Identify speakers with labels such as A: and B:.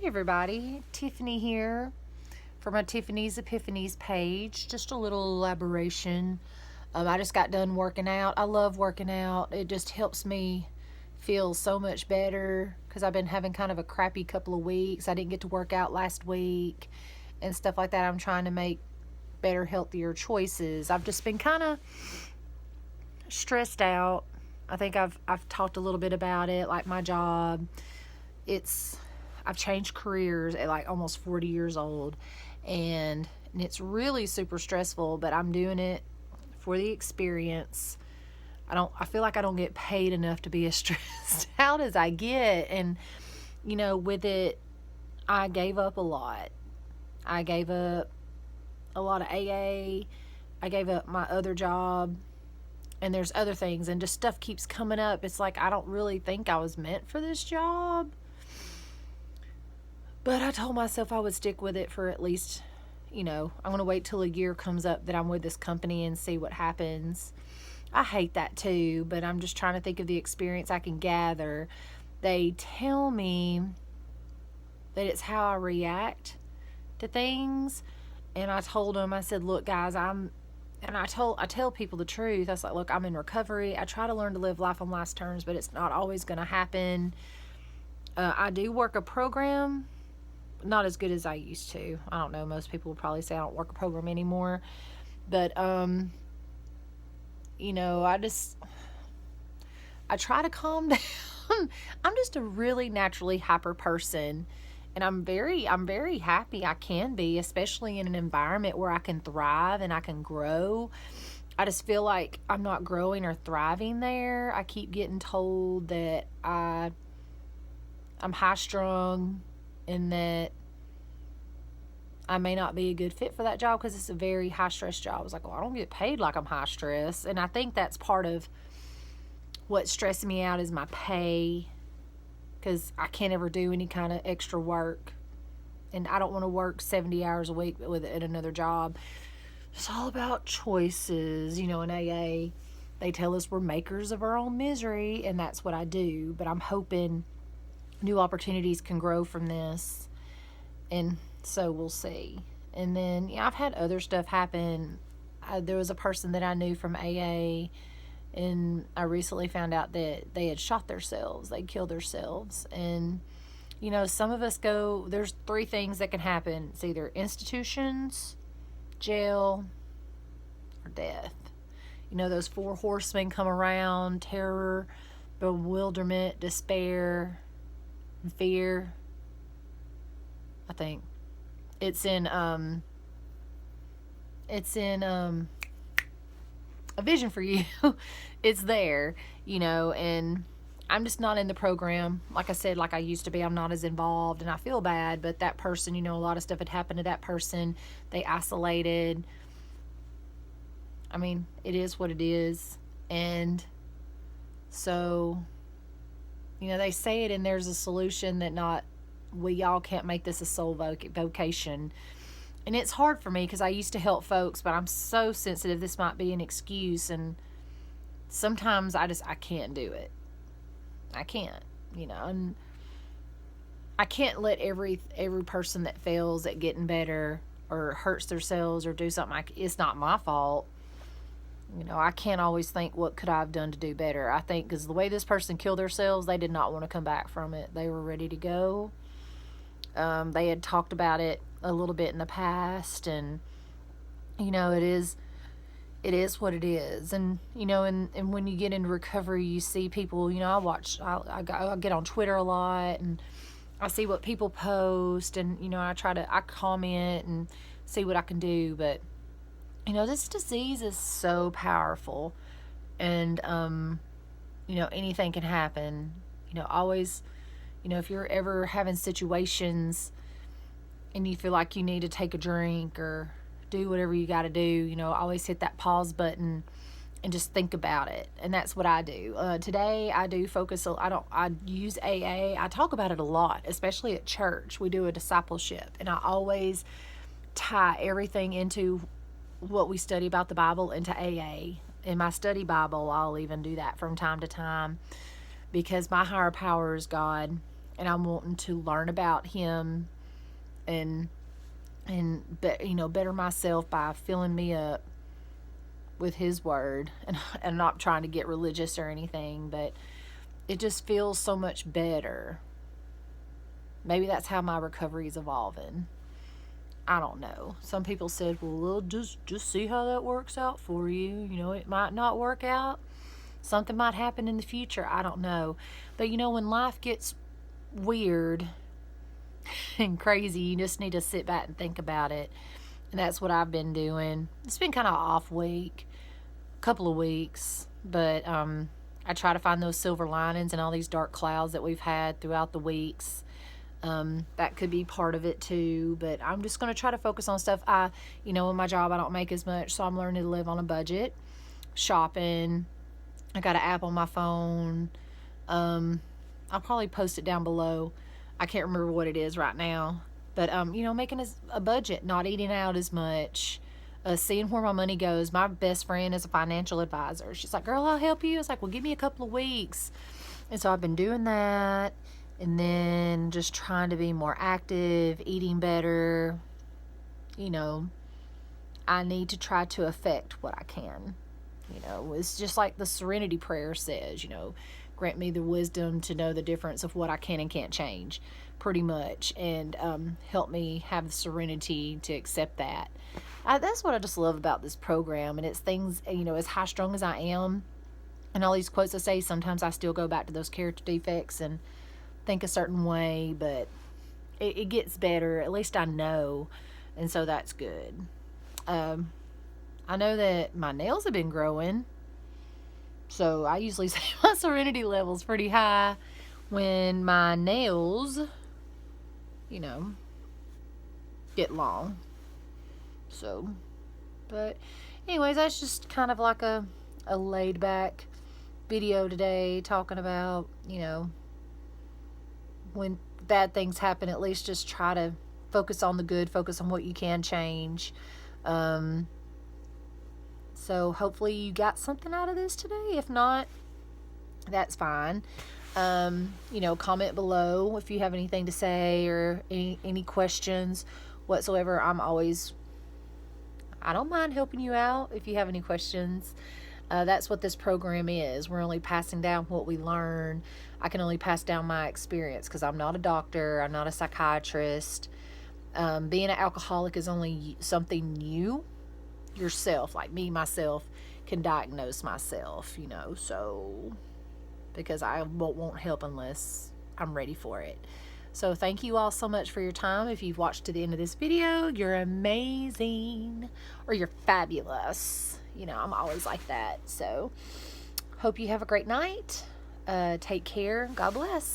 A: everybody, Tiffany here for my Tiffany's Epiphanies page. Just a little elaboration. I just got done working out. I love working out. It just helps me feel so much better because I've been having kind of a crappy couple of weeks. I didn't get to work out last week and stuff like that. I'm trying to make better, healthier choices. I've just been kind of stressed out. I think I've talked a little bit about it, like my job. I've changed careers at like almost 40 years old, and it's really super stressful, but I'm doing it for the experience. I feel like I don't get paid enough to be as stressed out as I get. And with it, I gave up a lot. I gave up a lot of AA. I gave up my other job, and there's other things, and just stuff keeps coming up. It's like I don't really think I was meant for this job. But I told myself I would stick with it for at least, I'm going to wait till a year comes up that I'm with this company and see what happens. I hate that too, but I'm just trying to think of the experience I can gather. They tell me that it's how I react to things. And I told them, I said, look, guys, I tell people the truth. I was like, look, I'm in recovery. I try to learn to live life on life's terms, but it's not always going to happen. I do work a program, not as good as I used to. I don't know. Most people would probably say I don't work a program anymore. But, I try to calm down. I'm just a really naturally hyper person. And I'm very happy I can be, especially in an environment where I can thrive and I can grow. I just feel like I'm not growing or thriving there. I keep getting told that I'm high strung and that I may not be a good fit for that job because it's a very high stress job. I was like, well, I don't get paid like I'm high stress. And I think that's part of what's stressing me out is my pay, because I can't ever do any kind of extra work. And I don't want to work 70 hours a week at another job. It's all about choices. In AA, they tell us we're makers of our own misery, and that's what I do. But I'm hoping new opportunities can grow from this, and so we'll see. And then I've had other stuff happen. There was a person that I knew from AA, and I recently found out that they had shot themselves. They killed themselves. And some of us there's three things that can happen. It's either institutions, jail, or death. Those four horsemen come around: terror, bewilderment, despair, and fear. I think it's in A Vision for You. It's there, and I'm just not in the program. Like I said, like I used to be, I'm not as involved, and I feel bad. But that person, a lot of stuff had happened to that person. They isolated. I mean, it is what it is. And so, they say it, and there's a solution that we all can't make this a sole vocation. And it's hard for me because I used to help folks, but I'm so sensitive this might be an excuse, and sometimes I can't do it. I can't, and I can't let every person that fails at getting better or hurts themselves or do something, it's not my fault. I can't always think, what could I have done to do better? I think because the way this person killed themselves, they did not want to come back from it. They were ready to go. They had talked about it a little bit in the past, and it is what it is. And and when you get into recovery, you see people. I get on Twitter a lot, and I see what people post, and I comment and see what I can do. But this disease is so powerful, and anything can happen. Always, if you're ever having situations and you feel like you need to take a drink or do whatever you got to do, always hit that pause button and just think about it. And that's what I do. Today I do focus. I use AA. I talk about it a lot, especially at church. We do a discipleship, and I always tie everything into what we study about the Bible into AA. In my study Bible, I'll even do that from time to time, because my higher power is God, and I'm wanting to learn about him and better myself by filling me up with his word, and not trying to get religious or anything, but it just feels so much better. Maybe that's how my recovery is evolving. I don't know. Some people said, well, just see how that works out for you. It might not work out. Something might happen in the future. I don't know. But when life gets weird and crazy, you just need to sit back and think about it. And that's what I've been doing. It's been kind of off week, a couple of weeks, but I try to find those silver linings in all these dark clouds that we've had throughout the weeks. That could be part of it too, but I'm just going to try to focus on stuff. In my job, I don't make as much, so I'm learning to live on a budget. Shopping. I got an app on my phone. I'll probably post it down below. I can't remember what it is right now, but making a budget, not eating out as much, seeing where my money goes. My best friend is a financial advisor. She's like, girl, I'll help you. It's like, well, give me a couple of weeks. And so I've been doing that. And then just trying to be more active, eating better. I need to try to affect what I can. It's just like the serenity prayer says, grant me the wisdom to know the difference of what I can and can't change, pretty much. And help me have the serenity to accept that. That's what I just love about this program. And it's things, as high strung as I am, and all these quotes I say, sometimes I still go back to those character defects and think a certain way, but it gets better. At least I know, and so that's good. I know that my nails have been growing, so I usually say my serenity level's pretty high when my nails, get long. So, but anyways, that's just kind of like a laid back video today, talking about, when bad things happen, at least just try to focus on the good, focus on what you can change. So hopefully you got something out of this today. If not, that's fine. Comment below if you have anything to say or any questions whatsoever. I don't mind helping you out if you have any questions. That's what this program is. We're only passing down what we learn. I can only pass down my experience because I'm not a doctor. I'm not a psychiatrist. Being an alcoholic is only something you, yourself, like me, myself, can diagnose myself, so because I won't help unless I'm ready for it. So thank you all so much for your time. If you've watched to the end of this video, you're amazing, or you're fabulous. I'm always like that. So hope you have a great night. Take care. God bless.